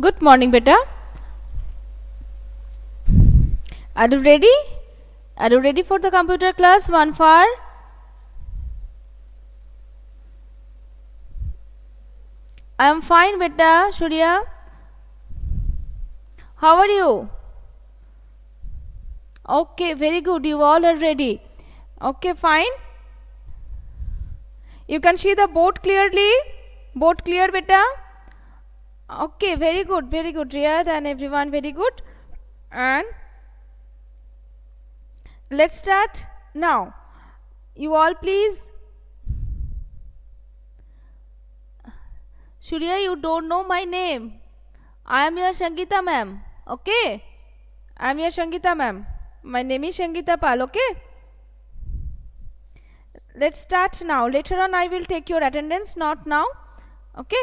Good morning, beta. Are you ready? Are you ready for the computer class? One for I am fine, beta. Surya, how are you? Okay, very good. You all are ready. Okay, fine. You can see the board clearly. Board clear, beta. Okay, very good, very good. Riyad and everyone, very good. And let's start now. You all, please. Surya, you don't know my name. I am your Shangita ma'am. Okay? I am your Shangita ma'am. My name is Shangita Pal. Okay? Let's start now. Later on I will take your attendance, not now. Okay?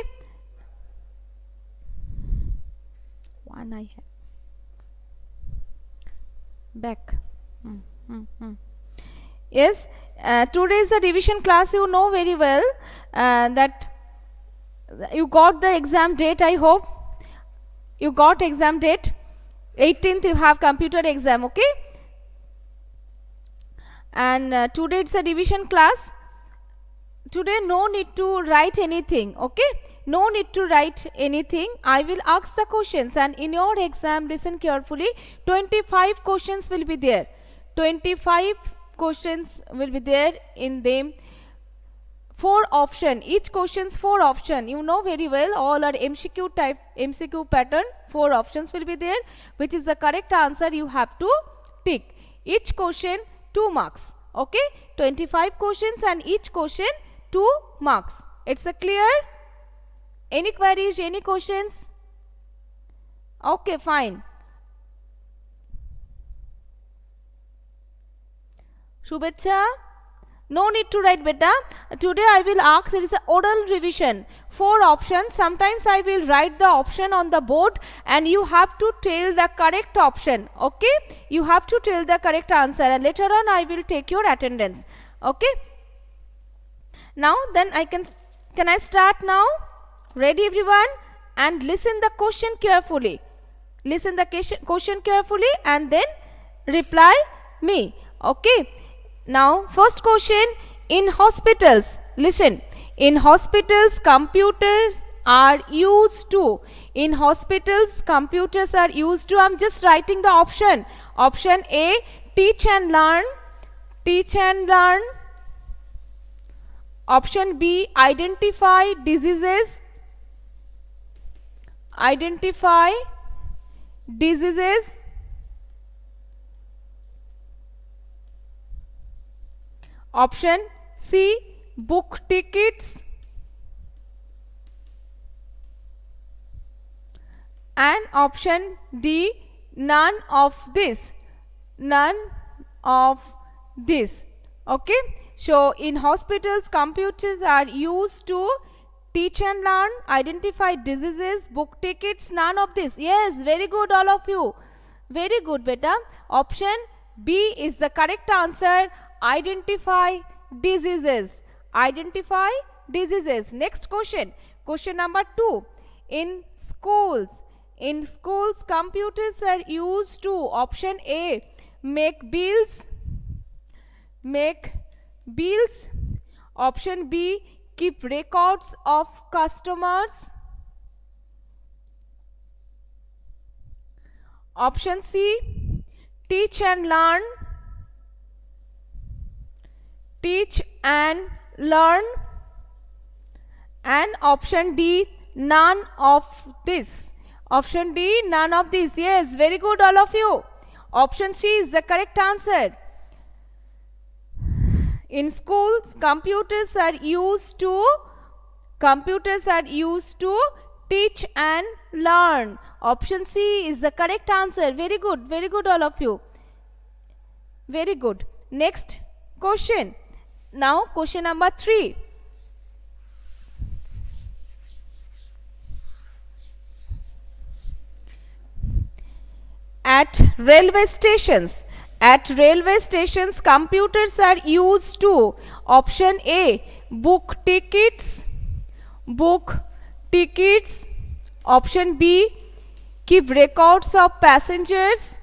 One I have. Back. Yes, today is the revision class. You know very well that you got the exam date. I hope you got exam date. 18th you have computer exam. Okay? And today it's a revision class. Today no need to write anything. Okay? No need to write anything. I will ask the questions, and in your exam, listen carefully, 25 questions will be there. 25 questions will be there. In them 4 option, each questions 4 option. You know very well, all are MCQ type, MCQ pattern. 4 options will be there, which is the correct answer you have to tick. Each question 2 marks. Okay? 25 questions and each question 2 marks. It's a clear? Any queries, any questions? Okay, fine. Shubhecha? No need to write, beta. Today I will ask, there is an oral revision. 4 options. Sometimes I will write the option on the board and you have to tell the correct option. Okay? You have to tell the correct answer, and later on I will take your attendance. Okay? Now then can I start now? Ready everyone? And listen the question carefully. Listen the question carefully and then reply me. Okay? Now first question, in hospitals, listen, in hospitals computers are used to. In hospitals computers are used to. I am just writing the option. Option A, teach and learn. Teach and learn. Option B, identify diseases. Identify diseases. Option C, book tickets. And option D, none of this. None of this. Okay? So in hospitals computers are used to teach and learn, identify diseases, book tickets, none of this. Yes, very good all of you. Very good, beta. Option B is the correct answer. Identify diseases. Identify diseases. Next question. Question number 2. In schools. In schools computers are used to. Option A, make bills. Make bills. Option B, keep records of customers. Option C, teach and learn. Teach and learn. And option D, none of this. Option D, none of this. Yes, very good all of you. Option C is the correct answer. In schools computers are used to teach and learn. Option C is the correct answer. Very good all of you. Very good. Next question. Now question number 3. At railway stations. At railway stations computers are used to. Option A, book tickets. Book tickets. Option B, keep records of passengers,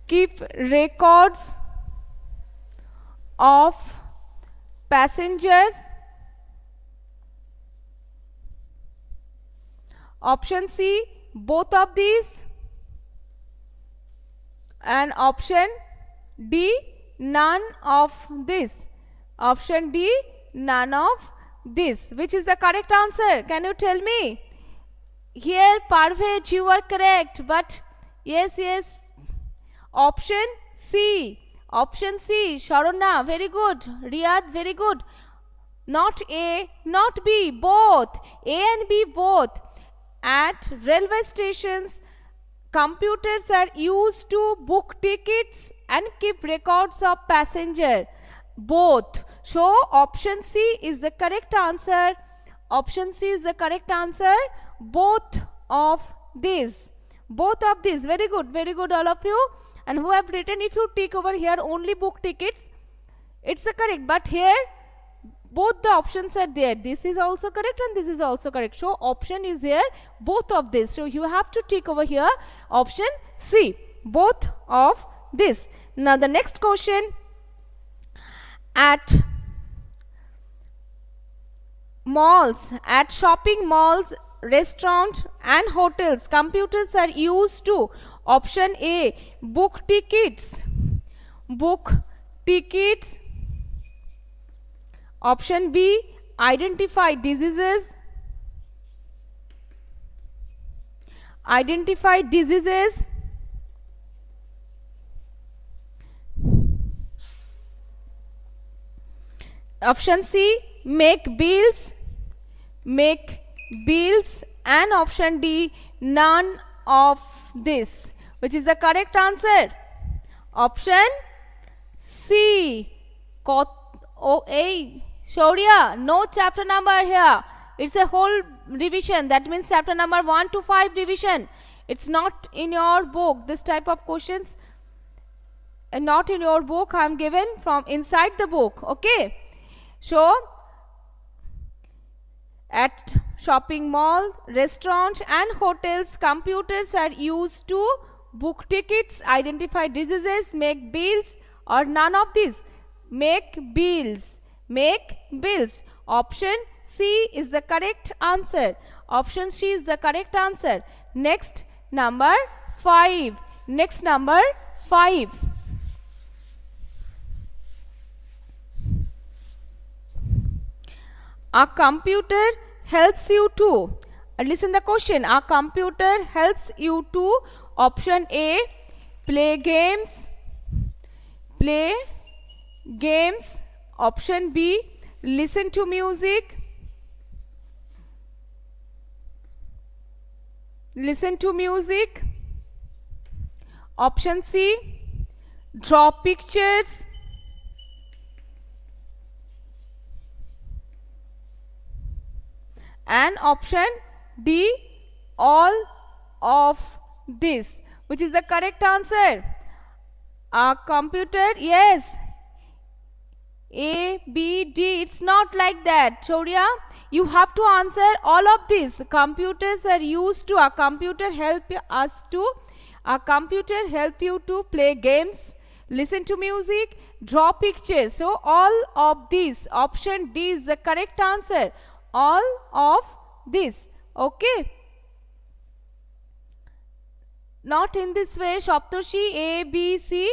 keep records of passengers. Option C, both of these. And option D, none of this. Option D, none of this. Which is the correct answer? Can you tell me? Here, Parvez, you are correct. But yes. Option C. Option C. Sharona, very good. Riyad, very good. Not A, not B, both. A and B, both. At railway stations, computers are used to book tickets and keep records of passenger. Both. So option C is the correct answer. Option C is the correct answer. Both of these. Both of these. Very good all of you. And who have written, if you tick over here only book tickets, it's the correct. But here both the options are there. This is also correct and this is also correct. So option is here, both of this. So you have to tick over here option C, both of this. Now the next question. At malls, at shopping malls, restaurants and hotels, computers are used to, option A, book tickets. Book tickets. Option B, identify diseases. Identify diseases. Option C, make bills. Make bills. And option D, none of this. Which is the correct answer? Option C. Shaurya, no chapter number here. It's a whole revision. That means chapter number 1 to 5 revision. It's not in your book. This type of questions not in your book. I am given from inside the book. Okay. So, at shopping mall, restaurants and hotels, computers are used to book tickets, identify diseases, make bills, or none of these. Make bills. Make bills. Option C is the correct answer. Option C is the correct answer. Next, number 5. Next, number 5. A computer helps you to. Listen the question. A computer helps you to. Option A, play games. Play games. Option B, listen to music. Listen to music. Option C, draw pictures. And option D, all of this. Which is the correct answer? A computer, yes. A, B, D. It's not like that, Shaurya. You have to answer all of this. Computers are used to. A computer help us to. A computer help you to play games, listen to music, draw pictures. So all of these. Option D is the correct answer. All of this. Okay. Not in this way, Shaptarshi, A, B, C.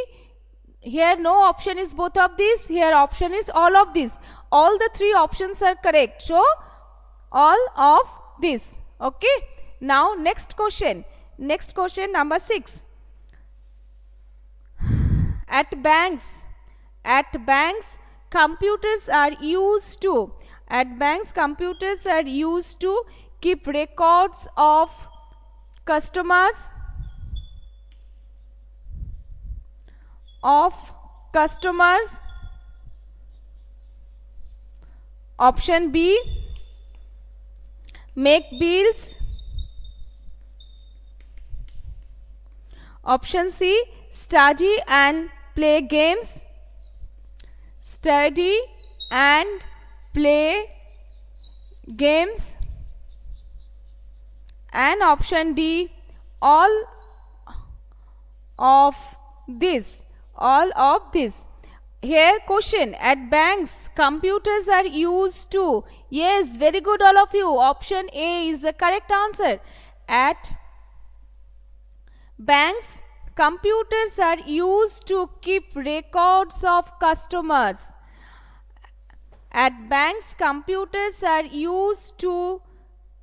Here no option is both of these. Here option is all of these. All the 3 options are correct. So all of this. Okay. Now next question. Next question, number 6. At banks, computers are used to. At banks, computers are used to keep records of customers. Option B, make bills. Option C, study and play games. Study and play games. And option D, all of this. All of this. Here question, at banks computers are used to. Yes, very good all of you. Option A is the correct answer. At banks computers are used to keep records of customers. At banks computers are used to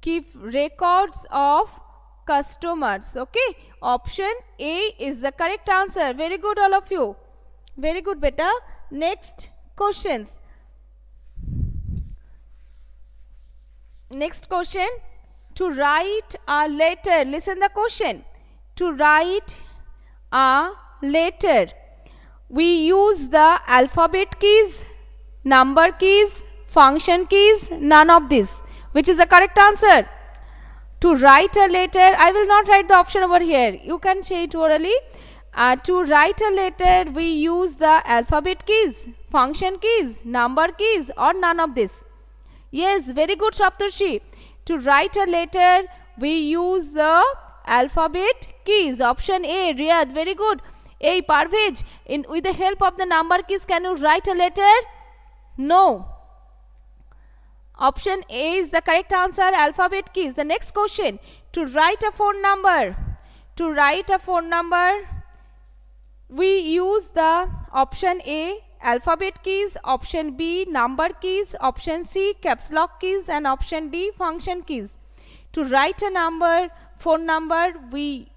keep records of customers. Okay, option A is the correct answer. Very good all of you. Very good beta. Next questions. Next question. To write a letter. Listen the question. To write a letter, we use the alphabet keys, number keys, function keys, none of this. Which is the correct answer? To write a letter, I will not write the option over here. You can say it orally. To write a letter, we use the alphabet keys, function keys, number keys, or none of this. Yes, very good, Saptarshi. To write a letter, we use the alphabet keys. Option A, Riyad, very good. A, Parvez, with the help of the number keys, can you write a letter? No. Option A is the correct answer, alphabet keys. The next question, to write a phone number. To write a phone number, we use the option A, alphabet keys, option B, number keys, option C, caps lock keys, and option D, function keys. To write a phone number, we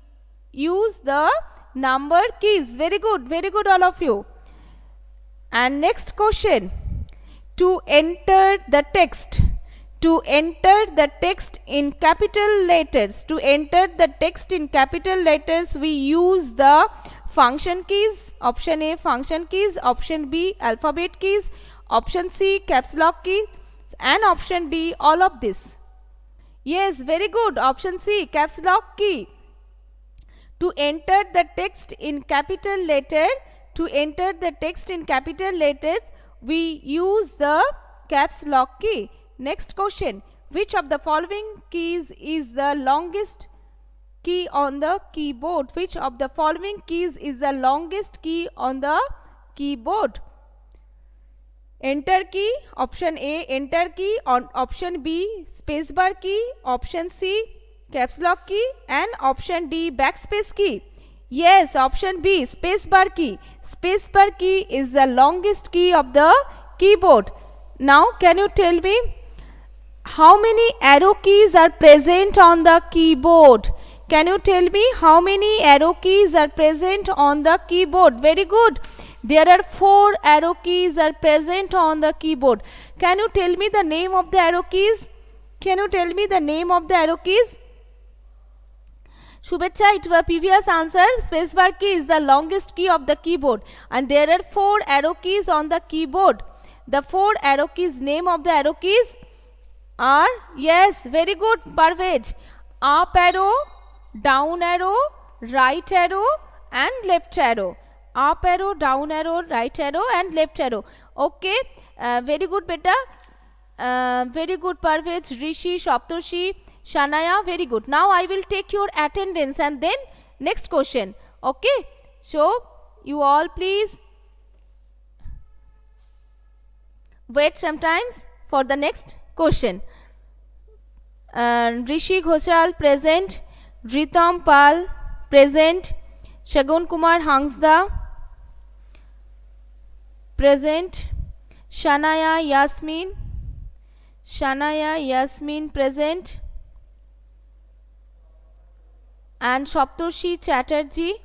use the number keys. Very good all of you. And next question, to enter the text. To enter the text in capital letters. To enter the text in capital letters, we use the function keys. Option A, function keys. Option B, alphabet keys. Option C, caps lock key. And option D, all of this. Yes, very good. Option C, caps lock key. To enter the text in capital letter, to enter the text in capital letters, we use the caps lock key. Next question, which of the following keys is the longest key on the keyboard? Which of the following keys is the longest key on the keyboard? Enter key, option A, enter key, on option B, spacebar key, option C, caps lock key, and option D, backspace key. Yes, option B, spacebar key. Spacebar key is the longest key of the keyboard. Now, can you tell me how many arrow keys are present on the keyboard? Can you tell me how many arrow keys are present on the keyboard? Very good. There are 4 arrow keys are present on the keyboard. Can you tell me the name of the arrow keys? Can you tell me the name of the arrow keys? Shubhecha, it was previous answer. Spacebar key is the longest key of the keyboard, and there are 4 arrow keys on the keyboard. The 4 arrow keys, name of the arrow keys are, yes, very good, Parvez. Up arrow, down arrow, right arrow, and left arrow. Up arrow, down arrow, right arrow, and left arrow. Okay, very good beta. Very good, Parvez, Rishi, Saptarshi, Shanaya, very good. Now I will take your attendance and then next question. Okay, so you all please wait sometimes for the next question. Rishi Ghoshal present, Ritam Pal present, Shagun Kumar Hangsda present, Shanaya Yasmin present, and Saptarshi Chatterjee.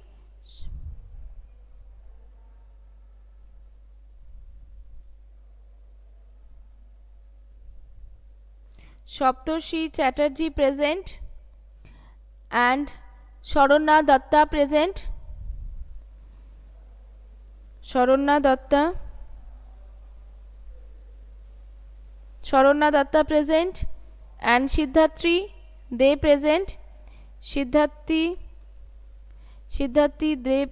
Saptarshi Chatterjee present, and Sharanya Datta present. Sharanya Datta present, and Siddharthi, they present. Siddharthi they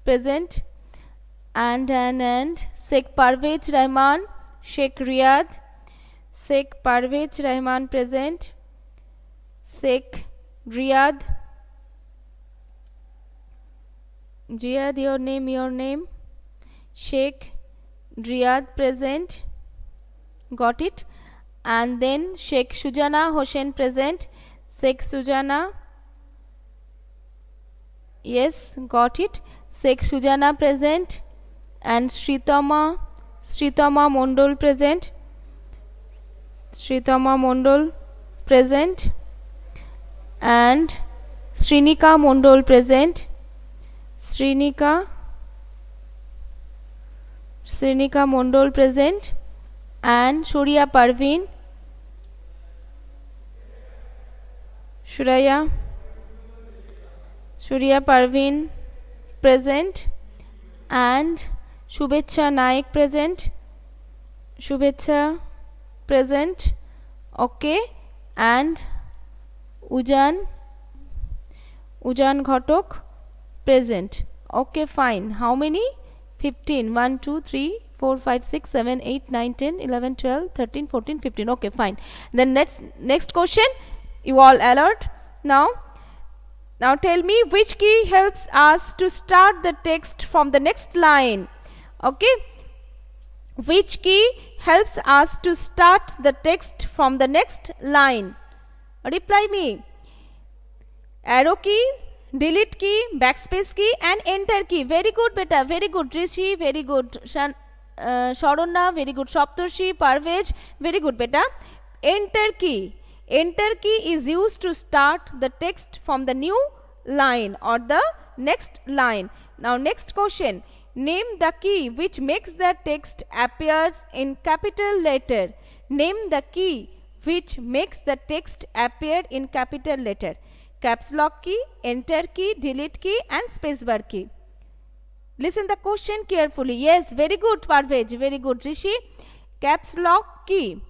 present, and Sheikh Parvez Rahman, Sheikh Riyad, Sheikh Parvez Rahman present, Sheikh Riyadh. Riyadh, your name. Sheikh Riyadh, present. Got it. And then Sheikh Sujana Hossain, present. Sheikh Sujana. Yes, got it. Sheikh Sujana, present. And Sritama Mondol, present. Sritama Mondol, present. And Srinika Mondol, present. Srinika Mondol, present. And Shuriya Parveen. Shuriya Parveen, present. And Shubhecha Naik, present. Shubhecha, present. Okay. And Ujan Ghatok, present. Okay, fine. How many? 15. 1, 2, 3, 4, 5, 6, 7, 8, 9, 10, 11, 12, 13, 14, 15. Okay, fine. Then next question. You all alert? Now tell me which key helps us to start the text from the next line. Okay. Which key helps us to start the text from the next line? Reply me. Arrow key, delete key, backspace key and enter key. Very good beta, very good. Rishi, very good. Sharonna, very good. Saptarshi, Parvez, very good beta. Enter key. Enter key is used to start the text from the new line or the next line. Now next question. Name the key which makes the text appears in capital letter. Name the key which makes the text appear in capital letter. Caps lock key, enter key, delete key and spacebar key. Listen the question carefully. Yes, very good Parvez, very good. Rishi, caps lock key.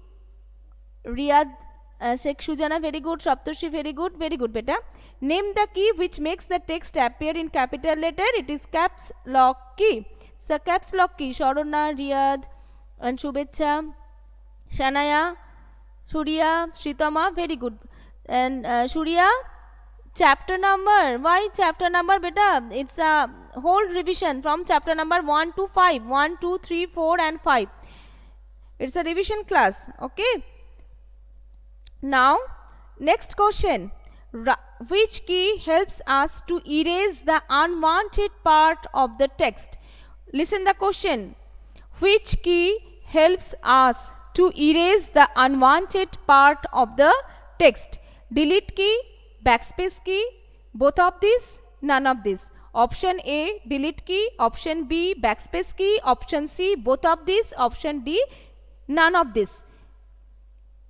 Riyadh, Sheikh Sujana, very good. Saptarshi, very good beta. Name the key which makes the text appear in capital letter. It is caps lock key. So caps lock key. Sharonna, Riyadh and Shubhecha, Shanaya, Shuriya, Sritama, very good. And Shuriya, chapter number. Why chapter number beta? It's a whole revision from chapter number 1 to 5. 1, 2, 3, 4 and 5. It's a revision class. Okay. Now next question. Which key helps us to erase the unwanted part of the text? Listen the question. Which key helps us to erase the unwanted part of the text? Delete key, backspace key, both of these, none of these. Option A, delete key. Option B, backspace key. Option C, both of these. Option D, none of this.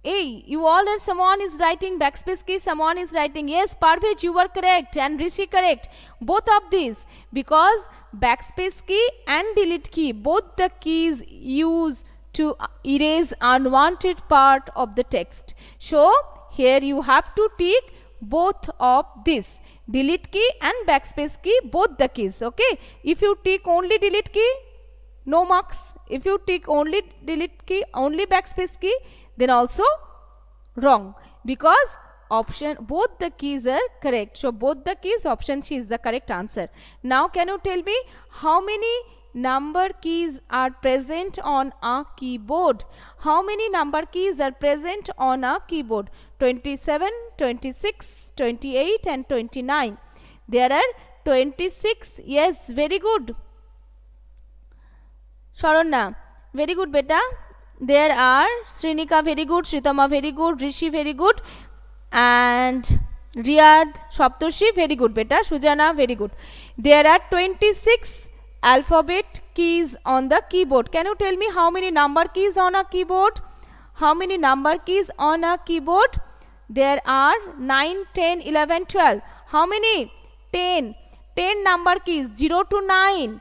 Hey, you all are, someone is writing backspace key, someone is writing, yes, Parvez, you were correct, and Rishi correct. Both of these, because backspace key and delete key, both the keys use to erase unwanted part of the text. So, here you have to tick both of these, delete key and backspace key, both the keys, okay. If you tick only delete key, no marks. If you tick only delete key, only backspace key, then also wrong, because option, both the keys are correct. So both the keys, option C is the correct answer. Now can you tell me how many number keys are present on a keyboard? How many number keys are present on a keyboard? 27, 26, 28 and 29. There are 26. Yes, very good. Sharonna, very good beta. There are Srinika, very good. Sritama, very good. Rishi, very good. And Riyadh, Saptarshi, very good beta. Sujana, very good. There are 26 alphabet keys on the keyboard. Can you tell me how many number keys on a keyboard? How many number keys on a keyboard? There are 9, 10, 11, 12. How many? 10. 10 number keys, 0 to 9.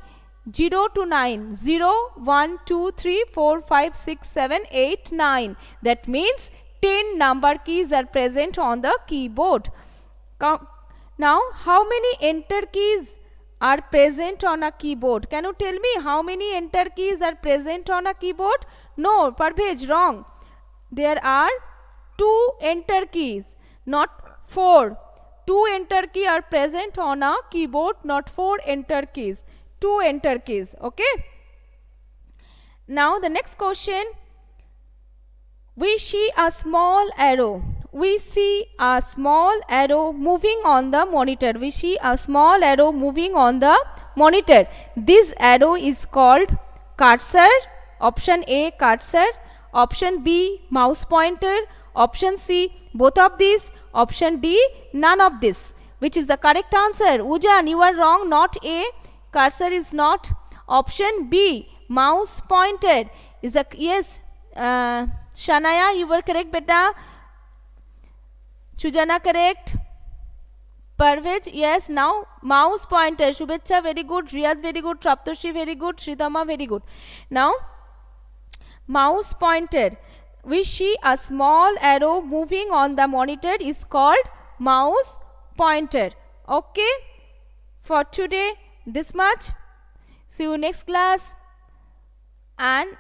0 to 9. 0, 1, 2, 3, 4, 5, 6, 7, 8, 9. That means 10 number keys are present on the keyboard. Now, how many enter keys are present on a keyboard? Can you tell me how many enter keys are present on a keyboard? No, Parvez, wrong. There are 2 enter keys, not 4. 2 enter key are present on a keyboard, not 4 enter keys. 2 enter keys. Okay. Now the next question. We see a small arrow. We see a small arrow moving on the monitor. We see a small arrow moving on the monitor. This arrow is called cursor. Option A, cursor. Option B, mouse pointer. Option C, both of these. Option D, none of this. Which is the correct answer? Ujan, you are wrong. Not A. Cursor is not. Option B, mouse pointer is the yes. Shanaya, you were correct, beta. Chujana, correct. Parvez, yes. Now mouse pointer. Shubhecha, very good. Riyad, very good. Traptoshi, very good. Shridama, very good. Now mouse pointer. We see a small arrow moving on the monitor is called mouse pointer. Okay. For today, this much. See you next class. And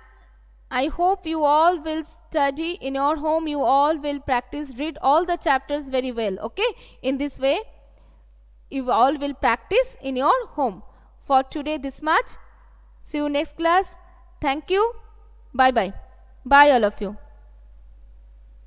I hope you all will study in your home. You all will practice, read all the chapters very well. Okay. In this way, you all will practice in your home. For today, this much. See you next class. Thank you. Bye bye. Bye all of you.